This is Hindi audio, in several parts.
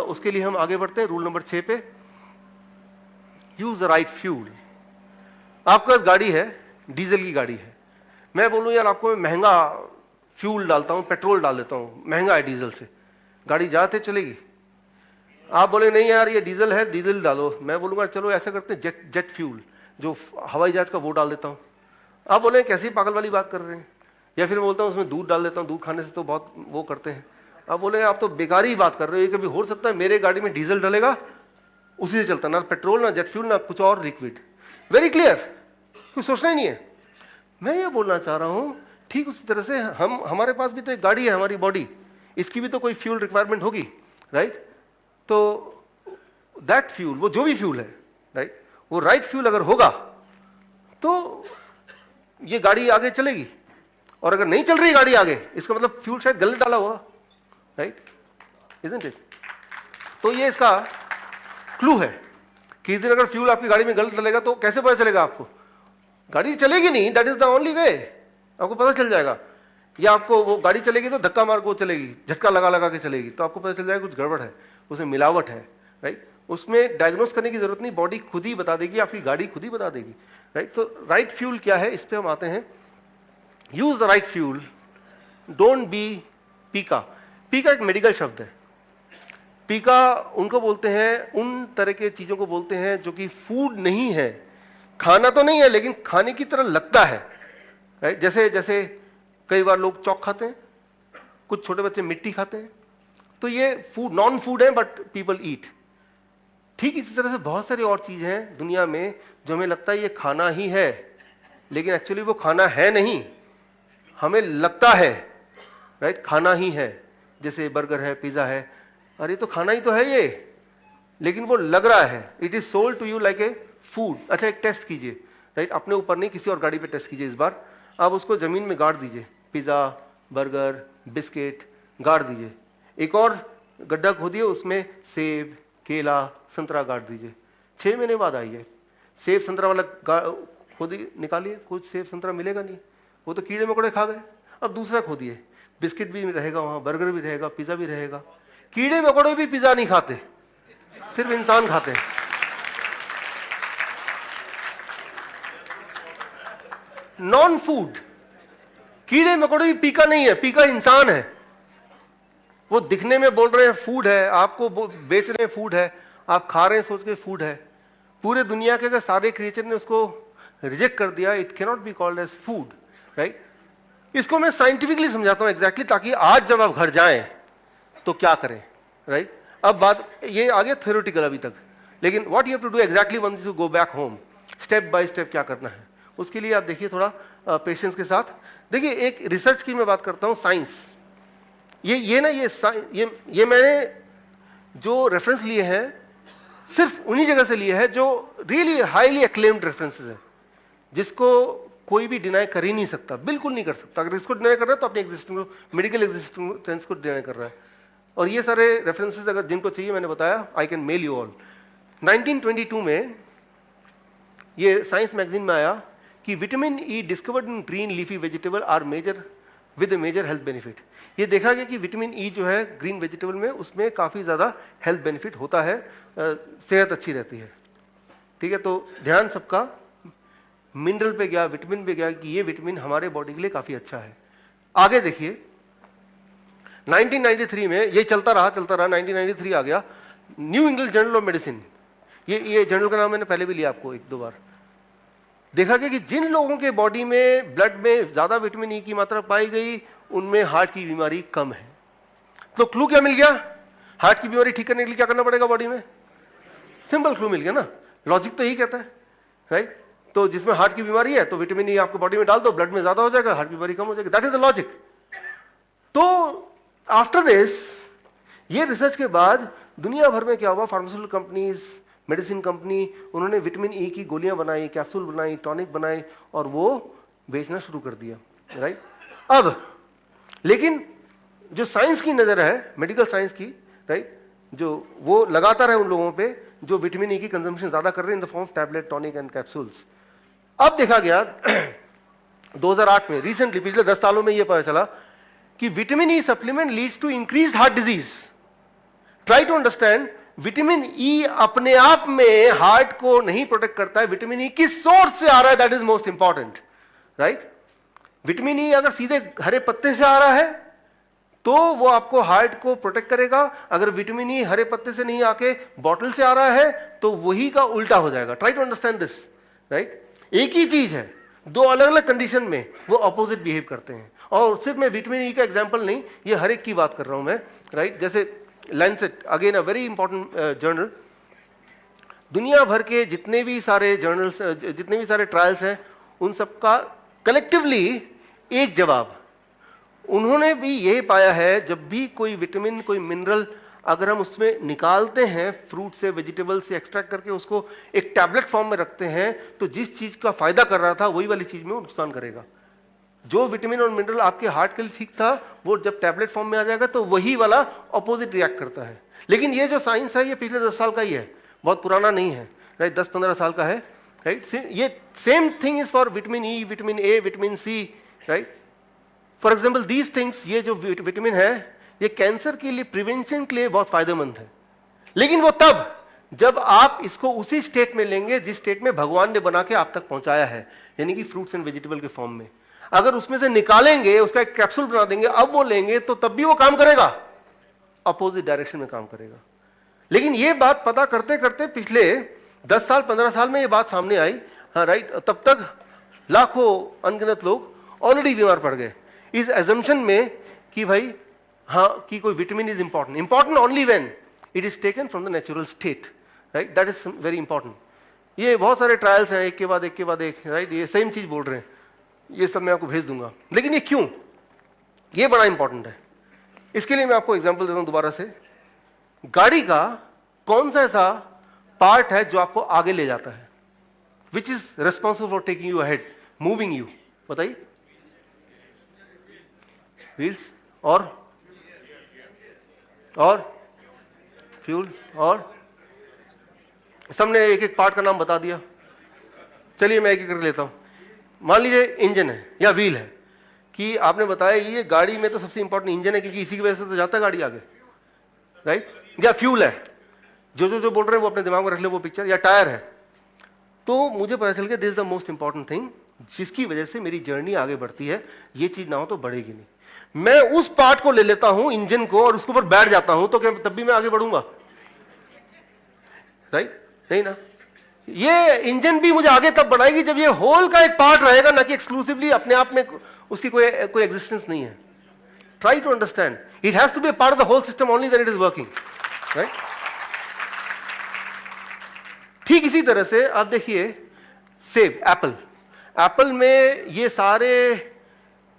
उसके लिए हम आगे बढ़ते हैं रूल नंबर 6 पे, यूज द राइट फ्यूल। आपके पास गाड़ी है, डीजल की गाड़ी है, मैं बोलूं यार आपको मैं महंगा फ्यूल डालता हूं, पेट्रोल डाल देता हूं, महंगा है डीजल से, गाड़ी जाते चलेगी? आप बोले नहीं यार ये डीजल है, डीजल डालो। मैं बोलूंगा चलो ऐसा करते हैं जेट फ्यूल, जो हवाई जहाज का, वो डाल देता हूं। आप बोले कैसी पागल वाली बात कर रहे हैं? या फिर मैं बोलता हूं उसमें दूध डाल देता हूं, दूध खाने से तो बहुत वो करते हैं। आप बोले आप तो बेकार ही बात कर रहे हो, ये कभी हो सकता है मेरे गाड़ी में डीजल डलेगा, उसी से चलता, ना पेट्रोल ना जेट फ्यूल ना कुछ और लिक्विड। वेरी क्लियर, कुछ सोचना ही नहीं है। मैं ये बोलना चाह रहा हूं ठीक उसी तरह से हमारे पास भी तो एक गाड़ी है, हमारी बॉडी, इसकी भी तो कोई फ्यूल रिक्वायरमेंट होगी, राइट? तो दैट फ्यूल, वो जो भी फ्यूल है, राइट, वो राइट फ्यूल अगर होगा तो ये गाड़ी आगे चलेगी। और अगर नहीं चल रही गाड़ी आगे, इसका मतलब फ्यूल शायद गलत डाला हुआ, राइट, इजंट इट? तो ये इसका क्लू है कि इस दिन अगर फ्यूल आपकी गाड़ी में गलत डलेगा तो कैसे पता चलेगा आपको? गाड़ी चलेगी नहीं, that is the only way, आपको पता चल जाएगा। या आपको वो गाड़ी चलेगी तो धक्का मार को चलेगी, झटका लगा लगा के चलेगी, तो आपको पता चल जाएगा कुछ गड़बड़ है, उसमें मिलावट है, राइट? उसमें डायग्नोस करने की जरूरत नहीं, बॉडी खुद ही बता देगी, आपकी गाड़ी खुद ही बता देगी, राइट? तो राइट फ्यूल क्या है, इस पे हम आते हैं। Use the right fuel, don't be पीका। पीका एक मेडिकल शब्द है। पीका उनको बोलते हैं, उन तरह के चीजों को बोलते हैं जो कि फूड नहीं है, खाना तो नहीं है लेकिन खाने की तरह लगता है, राइट? जैसे जैसे कई बार लोग चौक खाते हैं, कुछ छोटे बच्चे मिट्टी खाते हैं, तो ये फूड, नॉन फूड है बट पीपल ईट। ठीक इसी तरह से बहुत सारी और चीजें हैं दुनिया में जो हमें लगता है ये खाना ही है, लेकिन एक्चुअली वो खाना है नहीं, हमें लगता है, राइट, खाना ही है। जैसे बर्गर है, पिज्जा है, अरे तो खाना ही तो है ये, लेकिन वो लग रहा है, it is sold to you like a food. अच्छा एक टेस्ट कीजिए, राइट, अपने ऊपर नहीं किसी और गाड़ी पे टेस्ट कीजिए। इस बार आप उसको जमीन में गाड़ दीजिए, पिज्जा, बर्गर, बिस्किट गाड़ दीजिए, एक और गड्ढा खोदिए, उसमें सेब, केला, संतरा गाड़ दीजिए। 6 महीने बाद आइए, सेब संतरा वाला खोदी निकालिए, कुछ सेब संतरा मिलेगा नहीं, वो तो कीड़े मकोड़े खा गए। अब दूसरा खोदिए, बिस्किट भी रहेगा वहां, बर्गर भी रहेगा, पिज्जा भी रहेगा। कीड़े मकोड़े भी पिज्जा नहीं खाते, सिर्फ इंसान खाते हैं। नॉन फूड, कीड़े मकोड़े भी पीका नहीं है, पीका इंसान है। वो दिखने में बोल रहे हैं फूड है, आपको बेच रहे हैं फूड है, आप खा रहे हैं सोच के फूड है। पूरे दुनिया के अगर सारे क्रिएचर ने उसको रिजेक्ट कर दिया, it can not be called as food, right? इसको मैं साइंटिफिकली समझाता हूं एग्जैक्टली, ताकि आज जब आप घर जाएं तो क्या करें, राइट? अब बात ये आगे थ्योरेटिकल अभी तक, लेकिन what you have to do exactly once you go back home, step by step क्या करना है, उसके लिए आप देखिए थोड़ा पेशेंस के साथ। देखिए एक रिसर्च की मैं बात करता हूं, साइंस, ये मैंने जो रेफरेंस लिए हैं सिर्फ उन्हीं जगह से लिए हैं जो रियली हाईली एक्लेम्ड रेफरेंसेस हैं, जिसको कोई भी डिनाई कर ही नहीं सकता, बिल्कुल नहीं कर सकता। अगर इसको डिनाई कर रहा है तो अपनी एग्जिस्टिंग मेडिकल एग्जिस्टेंस को डिनाई कर रहा है। और ये सारे रेफरेंसेस अगर जिनको चाहिए, मैंने बताया, I can mail you all. 1922 में ये साइंस मैगजीन में आया कि vitamin E discovered in green leafy vegetable are major with a major health benefit. ये देखा गया कि विटामिन ई जो है ग्रीन वेजिटेबल में, उसमें काफ़ी ज़्यादा हेल्थ बेनिफिट होता है, सेहत अच्छी रहती है, ठीक है? तो ध्यान सबका मिनरल पे गया, विटामिन पे गया कि ये विटामिन हमारे बॉडी के लिए काफ़ी अच्छा है। आगे देखिए 1993 में ये चलता रहा 1993 आ गया, new England journal of medicine, ये जर्नल का नाम मैंने पहले भी लिया आपको 1-2 बार। देखा गया कि जिन लोगों के बॉडी में, ब्लड में ज़्यादा विटामिन ई की मात्रा पाई गई, उनमें हार्ट की बीमारी कम है। तो क्लू क्या मिल गया? हार्ट की बीमारी ठीक करने के लिए क्या करना पड़ेगा बॉडी में? सिंपल क्लू मिल गया ना, लॉजिक तो यही कहता है, राइट? तो जिसमें हार्ट की बीमारी है तो विटामिन ई आपको बॉडी में डाल दो, ब्लड में ज्यादा हो जाएगा, हार्ट की बीमारी कम हो जाएगी, दैट इज द लॉजिक। तो आफ्टर दिस, ये रिसर्च के बाद दुनिया भर में क्या हुआ, फार्मास्यूटिकल कंपनीज, मेडिसिन कंपनी, उन्होंने विटामिन ई की गोलियां बनाई, कैप्सूल बनाई, टॉनिक बनाई और वो बेचना शुरू कर दिया, राइट? अब लेकिन जो साइंस की नजर है, मेडिकल साइंस की, राइट, जो वो लगातार है उन लोगों पे जो विटामिन ई की कंजम्पशन ज्यादा कर रहे हैं in the form of tablet, tonic and capsules. अब देखा गया 2008 में, रिसेंटली पिछले 10 सालों में ये पता चला कि vitamin E supplement leads to increased heart disease, try to understand, vitamin E अपने आप में हार्ट को नहीं प्रोटेक्ट करता है, विटामिन ई किस सोर्स से आ रहा है, that is most important, right? Vitamin E अगर सीधे हरे पत्ते से आ रहा है तो वो आपको हार्ट को प्रोटेक्ट करेगा, अगर विटामिन ई हरे पत्ते से नहीं आके बॉटल से आ रहा है तो वही का उल्टा हो जाएगा। Try to understand this, right? एक ही चीज है, दो अलग अलग कंडीशन में वो अपोजिट बिहेव करते हैं। और सिर्फ मैं विटामिन ई का एग्जांपल नहीं, ये हर एक की बात कर रहा हूं मैं, राइट? जैसे Lancet, again a very important journal, दुनिया भर के जितने भी सारे जर्नल्स, जितने भी सारे ट्रायल्स हैं, उन सबका कलेक्टिवली एक जवाब, उन्होंने भी यही पाया है, जब भी कोई विटामिन, कोई मिनरल अगर हम उसमें निकालते हैं, फ्रूट से, वेजिटेबल से एक्सट्रैक्ट करके उसको एक टैबलेट फॉर्म में रखते हैं, तो जिस चीज का फायदा कर रहा था वही वाली चीज में वो नुकसान करेगा। जो विटामिन और मिनरल आपके हार्ट के लिए ठीक था, वो जब टैबलेट फॉर्म में आ जाएगा तो वही वाला ऑपोजिट रिएक्ट करता है। लेकिन ये जो साइंस है ये पिछले 10 साल का ही है, बहुत पुराना नहीं है, राइट? 10-15 साल का है, राइट? ये same thing is for vitamin E, vitamin A, vitamin C, right? For example these things, ये जो विटामिन है ये कैंसर के लिए, प्रिवेंशन के लिए बहुत फायदेमंद है, लेकिन वो तब जब आप इसको उसी स्टेट में लेंगे जिस स्टेट में भगवान ने बना के आप तक पहुंचाया है, यानी कि फ्रूट्स एंड वेजिटेबल के फॉर्म में। अगर उसमें से निकालेंगे, उसका एक कैप्सूल बना देंगे, अब वो लेंगे तो तब भी वो काम करेगा, अपोजिट डायरेक्शन में काम करेगा। लेकिन ये बात पता करते करते पिछले 10 साल 15 साल में ये बात सामने आई, हाँ राइट? तब तक लाखों अनगिनत लोग ऑलरेडी बीमार पड़ गए इस एजम्पशन में कि भाई हाँ, कि कोई vitamin is important, important only when it is taken from the natural state, right? That is very important. ये बहुत सारे ट्रायल्स हैं, एक के बाद एक, राइट? ये सेम चीज बोल रहे हैं, ये सब मैं आपको भेज दूंगा। लेकिन ये क्यों, ये बड़ा इंपॉर्टेंट है। इसके लिए मैं आपको एग्जांपल देता हूं दोबारा से। गाड़ी का कौन सा ऐसा पार्ट है जो आपको आगे ले जाता है, which is responsible for taking you ahead, moving you? बताइए। व्हील्स और फ्यूल, और सबने एक एक पार्ट का नाम बता दिया। चलिए मैं एक एक कर लेता हूं। मान लीजिए इंजन है या व्हील है, कि आपने बताया ये गाड़ी में तो सबसे इंपॉर्टेंट इंजन है, क्योंकि इसी की वजह से तो जाता है गाड़ी आगे, राइट? या फ्यूल है, जो बोल रहे हैं वो अपने दिमाग में रख ले वो पिक्चर, या टायर है। तो मुझे पता चल गया this is the most important thing, जिसकी वजह से मेरी जर्नी आगे बढ़ती है। ये चीज ना हो तो बढ़ेगी नहीं। मैं उस पार्ट को ले लेता हूं, इंजन को, और उसके ऊपर बैठ जाता हूं, तो क्या तब भी मैं आगे बढ़ूंगा? राइट? नहीं ना। ये इंजन भी मुझे आगे तब बढ़ाएगी जब ये होल का एक पार्ट रहेगा, ना कि एक्सक्लूसिवली अपने आप में उसकी कोई एग्जिस्टेंस नहीं है। Try to understand, it has to be part of the whole system only then it is working, right? ठीक इसी तरह से आप देखिए सेब, एप्पल में ये सारे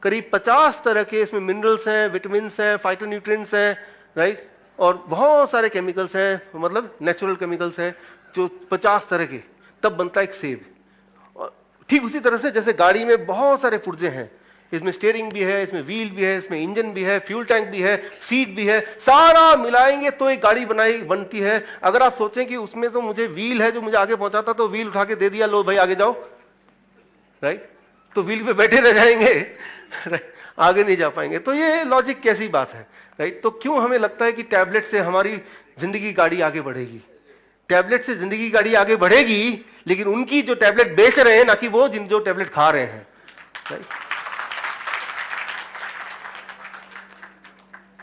करीब 50 तरह के इसमें मिनरल्स हैं, विटामिन हैं, फाइटोन्यूट्रिएंट्स हैं, राइट? और बहुत सारे केमिकल्स हैं, मतलब नेचुरल केमिकल्स हैं जो 50 तरह के, तब बनता है एक सेब। ठीक उसी तरह से जैसे गाड़ी में बहुत सारे पुर्जे हैं, इसमें स्टीयरिंग भी है, इसमें व्हील भी है, इसमें इंजन भी है, फ्यूल टैंक भी है, सीट भी है, सारा मिलाएंगे तो एक गाड़ी बनती है। अगर आप सोचें कि उसमें तो मुझे व्हील है जो मुझे आगे पहुंचाता, तो व्हील उठा के दे दिया, लो भाई आगे जाओ, राइट? तो व्हील पे बैठे रह जाएंगे, आगे नहीं जा पाएंगे। तो ये लॉजिक कैसी बात है, राइट? तो क्यों हमें लगता है कि टैबलेट से हमारी जिंदगी गाड़ी आगे बढ़ेगी? टैबलेट से जिंदगी गाड़ी आगे बढ़ेगी, लेकिन उनकी जो टैबलेट बेच रहे हैं, ना कि वो जो टैबलेट खा रहे हैं, राइट?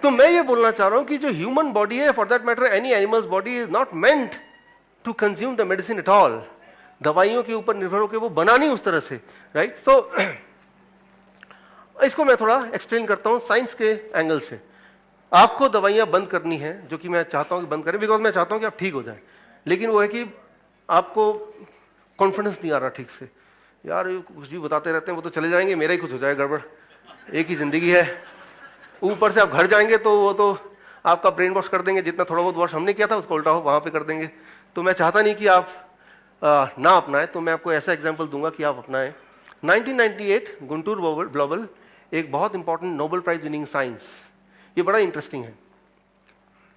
तो मैं ये बोलना चाह रहा हूं कि जो ह्यूमन बॉडी है, for that matter any animals body, is not meant to consume the medicine at all. दवाइयों के ऊपर निर्भर होकर वो बना नहीं उस तरह से, राइट? तो इसको मैं थोड़ा एक्सप्लेन करता हूं साइंस के एंगल से। आपको दवाइयां बंद करनी है, जो कि मैं चाहता हूं कि बंद करें, बिकॉज मैं चाहता हूं कि आप ठीक हो जाएं। लेकिन वो है कि आपको कॉन्फिडेंस नहीं आ रहा ठीक से, यार ये कुछ भी बताते रहते हैं, वो तो चले जाएंगे, मेरा ही कुछ हो जाए गड़बड़, एक ही जिंदगी है। ऊपर से आप घर जाएंगे तो वो तो आपका ब्रेन वॉश कर देंगे, जितना थोड़ा बहुत वॉश हमने किया था उसको उल्टा हो वहां पे कर देंगे। तो मैं चाहता नहीं कि आप ना अपनाएं, तो मैं आपको ऐसा एग्जाम्पल दूंगा कि आप अपनाएं। 1998 गुंटूर ब्लॉबल, एक बहुत important Nobel prize winning science, ये बड़ा इंटरेस्टिंग है।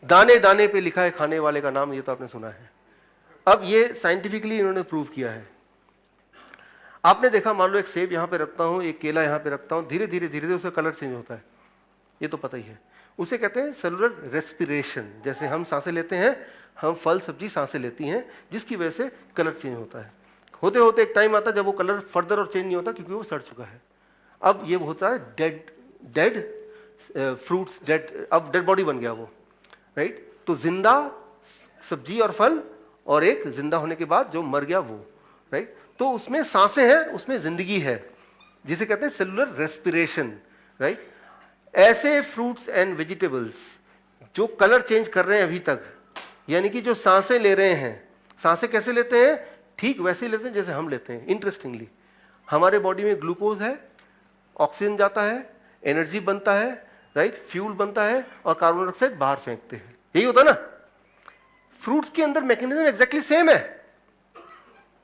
दाने दाने पे लिखा है खाने वाले का नाम, ये तो आपने सुना है। अब ये साइंटिफिकली इन्होंने प्रूव किया है। आपने देखा, मान लो एक सेब यहां पे रखता हूं, एक केला यहां पे रखता हूं, धीरे धीरे धीरे धीरे उसका कलर चेंज होता है, ये तो पता ही है। उसे कहते हैं सेलुलर रेस्पिरेशन। जैसे हम सांसें लेते हैं, हम फल सब्जी सांसें लेती हैं, जिसकी वजह से कलर चेंज होता है। होते होते एक टाइम आता है जब वो कलर फर्दर और चेंज नहीं होता, क्योंकि वो सड़ चुका है। अब ये होता है डेड फ्रूट्स, अब डेड बॉडी बन गया वो, राइट। तो जिंदा सब्जी और फल, और एक जिंदा होने के बाद जो मर गया वो, राइट। तो उसमें सांसें हैं, उसमें जिंदगी है, जिसे कहते हैं सेलुलर रेस्पिरेशन, राइट। ऐसे फ्रूट्स एंड वेजिटेबल्स जो कलर चेंज कर रहे हैं अभी तक, यानी कि जो सांसें ले रहे हैं, सांसें कैसे लेते हैं? ठीक वैसे ही लेते हैं जैसे हम लेते हैं। इंटरेस्टिंगली हमारे बॉडी में ग्लूकोज है, ऑक्सीजन जाता है, एनर्जी बनता है, राइट, फ्यूल बनता है, और कार्बन डाइऑक्साइड बाहर फेंकते हैं। यही होता है ना। फ्रूट्स के अंदर मैकेनिज्म एग्जैक्टली सेम है।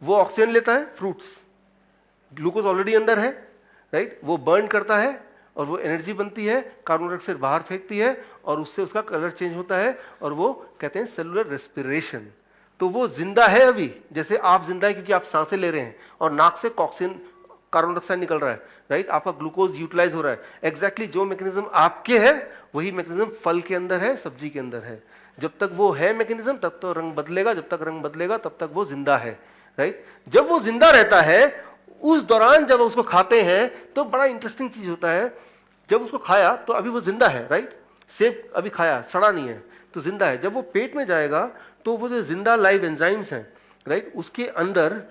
वो ऑक्सीजन लेता है फ्रूट्स, ग्लूकोज ऑलरेडी अंदर है, राइट, वो बर्न करता है और वो एनर्जी बनती है, कार्बन डाइऑक्साइड बाहर फेंकती है, और उससे उसका कलर चेंज होता है, और वो कहते हैं सेलुलर रेस्पिरेशन। तो वो जिंदा है अभी, जैसे आप जिंदा है क्योंकि आप सांसें ले रहे हैं और नाक से ऑक्सीजन कार्बन डाइऑक्साइड निकल रहा है, राइट, आपका ग्लूकोज यूटिलाइज हो रहा है। एग्जैक्टली जो मैकेनिज्म आपके है वही मैकेनिज्म फल के अंदर है, सब्जी के अंदर है। जब तक वो है मैकेनिज्म तब तो रंग बदलेगा, जब तक रंग बदलेगा तब तक वो जिंदा है, राइट। जब वो जिंदा रहता है उस दौरान जब उसको खाते हैं तो बड़ा इंटरेस्टिंग चीज होता है। जब उसको खाया तो अभी वो जिंदा है, राइट, सेब अभी खाया, सड़ा नहीं है, तो जिंदा है। जब वो पेट में जाएगा तो वो जो जिंदा लाइव एंजाइम्स हैं, राइट, उसके अंदर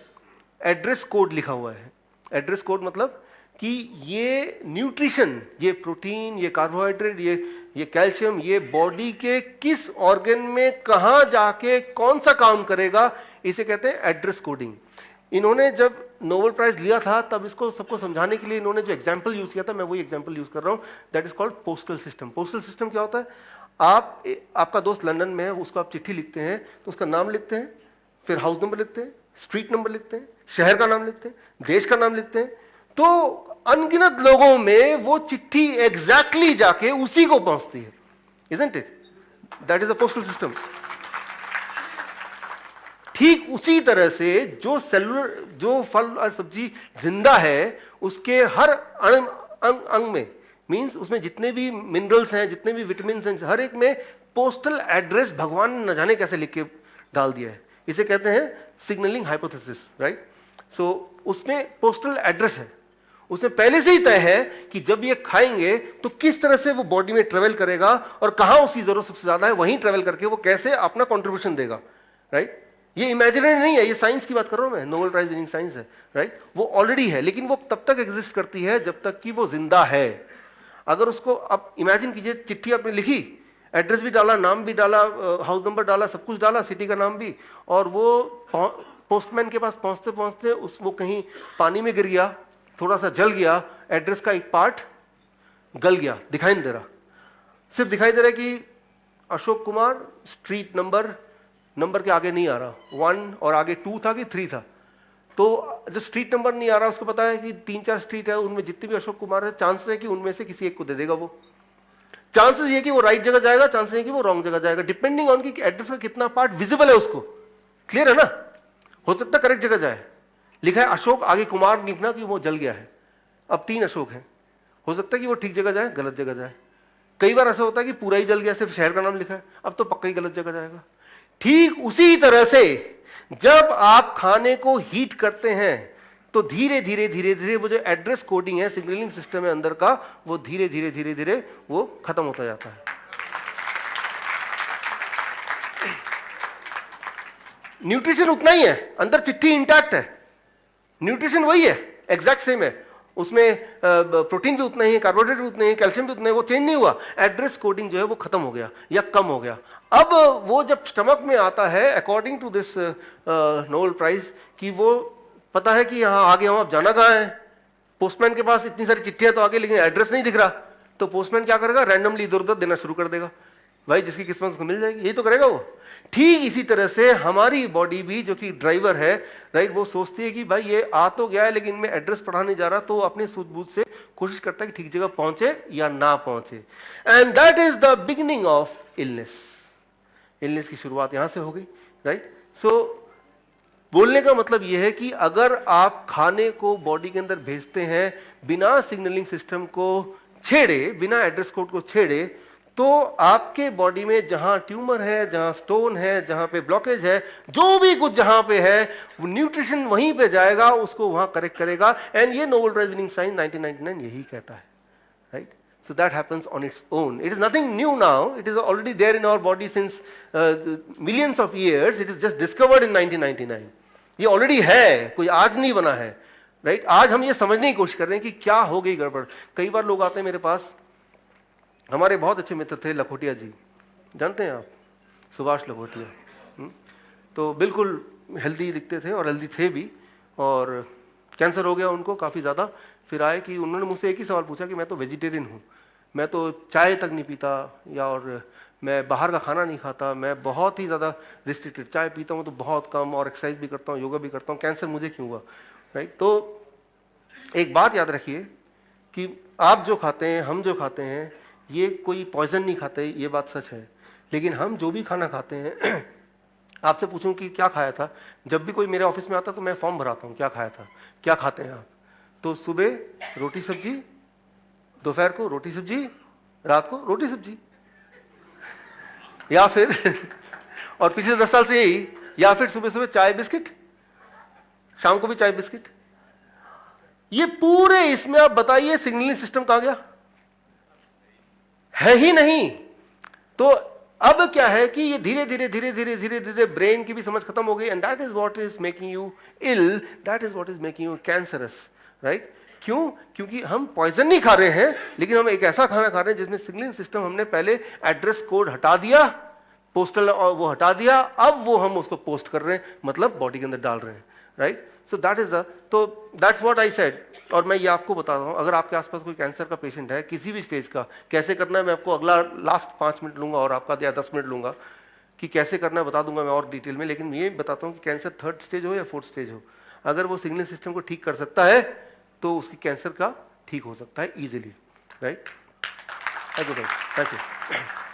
एड्रेस कोड लिखा हुआ है। एड्रेस कोड मतलब कि ये न्यूट्रिशन, ये प्रोटीन, ये कार्बोहाइड्रेट, ये कैल्शियम, ये बॉडी के किस ऑर्गन में कहां जाके कौन सा काम करेगा, इसे कहते हैं एड्रेस कोडिंग। इन्होंने जब नोबेल प्राइज लिया था तब इसको सबको समझाने के लिए इन्होंने जो एग्जाम्पल यूज किया था, मैं वही एग्जाम्पल यूज कर रहा हूं, that is called postal system. Postal system क्या होता है? आपका दोस्त लंदन में है, उसको आप चिट्ठी लिखते हैं तो उसका नाम लिखते हैं, फिर हाउस नंबर लिखते हैं, स्ट्रीट नंबर लिखते हैं, शहर का नाम लिखते हैं, देश का नाम लिखते हैं, तो अनगिनत लोगों में वो चिट्ठी एग्जैक्टली जाके उसी को पहुंचती है, isn't it? That is a postal system. ठीक उसी तरह से जो सेलुलर, जो फल और सब्जी जिंदा है, उसके हर अंग में, मींस उसमें जितने भी मिनरल्स हैं, जितने भी विटामिन हैं, हर एक में पोस्टल एड्रेस भगवान ने न जाने कैसे लिख के डाल दिया है। इसे कहते हैं सिग्नलिंग हाइपोथेसिस, राइट। सो उसमें पोस्टल एड्रेस है, उसमें पहले से ही तय है कि जब ये खाएंगे तो किस तरह से वो बॉडी में ट्रेवल करेगा और कहां उसकी जरूरत सबसे ज्यादा है, वहीं ट्रेवल करके वो कैसे अपना कंट्रीब्यूशन देगा, राइट। ये इमेजिनरी नहीं है, ये साइंस की बात कर रहा हूं मैं, नोबेल प्राइज विनिंग साइंस है, राइट। वो ऑलरेडी है, लेकिन वो तब तक एग्जिस्ट करती है जब तक कि वो जिंदा है। अगर उसको आप इमेजिन कीजिए, चिट्ठी आपने लिखी, एड्रेस भी डाला, नाम भी डाला, हाउस नंबर डाला, सब कुछ डाला, सिटी का नाम भी, और वो पोस्टमैन के पास पहुंचते पहुंचते वो कहीं पानी में गिर गया, थोड़ा सा जल गया, एड्रेस का एक पार्ट गल गया, दिखाई नहीं दे रहा, सिर्फ दिखाई दे रहा है कि अशोक कुमार, स्ट्रीट नंबर के आगे नहीं आ रहा, 1 और आगे 2 था कि 3 था। तो जो स्ट्रीट नंबर नहीं आ रहा, उसको पता है कि 3-4 स्ट्रीट है, उनमें जितने भी अशोक कुमार है, चांसेस है कि उनमें से किसी एक को दे देगा वो। चांसेस ये कि वो राइट जगह जाएगा, चांसेस ये कि वो रॉन्ग जगह जाएगा, डिपेंडिंग ऑन कि एड्रेस का कितना पार्ट विजिबल है उसको। क्लियर है ना? हो सकता है करेक्ट जगह जाए, लिखा है अशोक, आगे कुमार लिखना कि वो जल गया है, अब 3 अशोक है, हो सकता है कि वो ठीक जगह जाए, गलत जगह जाए। कई बार ऐसा होता है कि पूरा ही जल गया, सिर्फ शहर का नाम लिखा है, अब तो पक्का ही गलत जगह जाएगा। ठीक उसी तरह से जब आप खाने को हीट करते हैं तो धीरे धीरे धीरे धीरे वो जो एड्रेस कोडिंग है, सिग्नलिंग सिस्टम है अंदर का, वो धीरे धीरे धीरे धीरे वो खत्म होता जाता है। न्यूट्रिशन उतना ही है, अंदर चिट्ठी इंटैक्ट है, न्यूट्रिशन वही है, एग्जैक्ट सेम है, उसमें प्रोटीन भी उतना ही है, कार्बोहाइड्रेट भी उतना ही है, कैल्शियम भी उतना ही, वो चेंज नहीं हुआ। एड्रेस कोडिंग जो है वो खत्म हो गया या कम हो गया। अब वो जब स्टमक में आता है, according to this Nobel prize, कि वो पता है कि यहाँ आ गया हूं, अब जाना कहाँ है, पोस्टमैन के पास इतनी सारी चिट्ठियां तो आ गई लेकिन एड्रेस नहीं दिख रहा, तो पोस्टमैन क्या करेगा, रैंडमली इधर उधर देना शुरू कर देगा, भाई जिसकी किस्मत उसको मिल जाएगी, यही तो करेगा वो। ठीक इसी तरह से हमारी बॉडी भी, जो कि ड्राइवर है, राइट, वो सोचती है कि भाई ये आ तो गया है लेकिन मैं एड्रेस पढ़ा नहीं जा रहा, तो अपनी सूझबूझ से कोशिश करता है कि ठीक जगह पहुंचे या ना पहुंचे। And that is the beginning of illness. Illness की शुरुआत यहां से हो गई, राइट। सो बोलने का मतलब यह है कि अगर आप खाने को बॉडी के अंदर भेजते हैं बिना सिग्नलिंग सिस्टम को छेड़े, बिना एड्रेस कोड को छेड़े, तो आपके बॉडी में जहां ट्यूमर है, जहां स्टोन है, जहां पे ब्लॉकेज है, जो भी कुछ जहां पे है, वो न्यूट्रिशन वहीं पे जाएगा, उसको वहां करेक्ट करेगा। एंड ये नोबेल प्राइज विनिंग साइंस 1999 यही कहता है, right? So that happens on its own. It is nothing new now. It is already there in our body since millions of years. It is just discovered in 1999. ये already है, कोई आज नहीं बना है, राइट? आज हम ये समझने की कोशिश कर रहे हैं कि क्या हो गई गड़बड़। कई बार लोग आते हैं मेरे पास, हमारे बहुत अच्छे मित्र थे लखोटिया जी, जानते हैं आप, सुभाष लखोटिया। तो बिल्कुल हेल्दी दिखते थे और हेल्दी थे भी, और कैंसर हो गया उनको काफ़ी ज़्यादा। फिर आए कि उन्होंने मुझसे एक ही सवाल पूछा कि मैं तो वेजिटेरियन हूँ, मैं तो चाय तक नहीं पीता, या और मैं बाहर का खाना नहीं खाता, मैं बहुत ही ज़्यादा रिस्ट्रिक्टेड, चाय पीता हूँ तो बहुत कम, और एक्सरसाइज भी करता हूँ, योगा भी करता हूँ, कैंसर मुझे क्यों हुआ, राइट? तो एक बात याद रखिए कि आप जो खाते हैं, हम जो खाते हैं, ये कोई पॉइजन नहीं खाते, ये बात सच है। लेकिन हम जो भी खाना खाते हैं आपसे पूछूं कि क्या खाया था, जब भी कोई मेरे ऑफिस में आता तो मैं फॉर्म भराता हूँ, क्या खाया था, क्या खाते हैं आप? तो सुबह रोटी सब्जी, दोपहर को रोटी सब्जी, रात को रोटी सब्जी, या फिर और पिछले 10 साल से यही, या फिर सुबह सुबह चाय बिस्किट, शाम को भी चाय बिस्किट। ये पूरे इसमें आप बताइए सिग्नलिंग सिस्टम कहां गया? है ही नहीं। तो अब क्या है कि ये धीरे धीरे धीरे धीरे धीरे धीरे ब्रेन की भी समझ खत्म हो गई, and that is what is making you ill, that is what is making you cancerous, right? क्यों? क्योंकि हम पॉइजन नहीं खा रहे हैं, लेकिन हम एक ऐसा खाना खा रहे हैं जिसमें सिग्नलिंग सिस्टम हमने पहले एड्रेस कोड हटा दिया, पोस्टल और वो हटा दिया, अब वो हम उसको पोस्ट कर रहे हैं, मतलब बॉडी के अंदर डाल रहे हैं, right? So that is the, तो दैट्स व्हाट आई सेड। और मैं ये आपको बता रहा हूं, अगर आपके आसपास कोई कैंसर का पेशेंट है किसी भी स्टेज का, कैसे करना है मैं आपको अगला लास्ट 5 मिनट लूंगा, और आपका या 10 मिनट लूंगा कि कैसे करना है, बता दूंगा मैं और डिटेल में। लेकिन ये बताता हूं कि कैंसर 3rd स्टेज हो या 4th स्टेज हो, अगर वो सिग्नलिंग सिस्टम को ठीक कर सकता है तो उसकी कैंसर का ठीक हो सकता है इजीली, राइट? Thank you.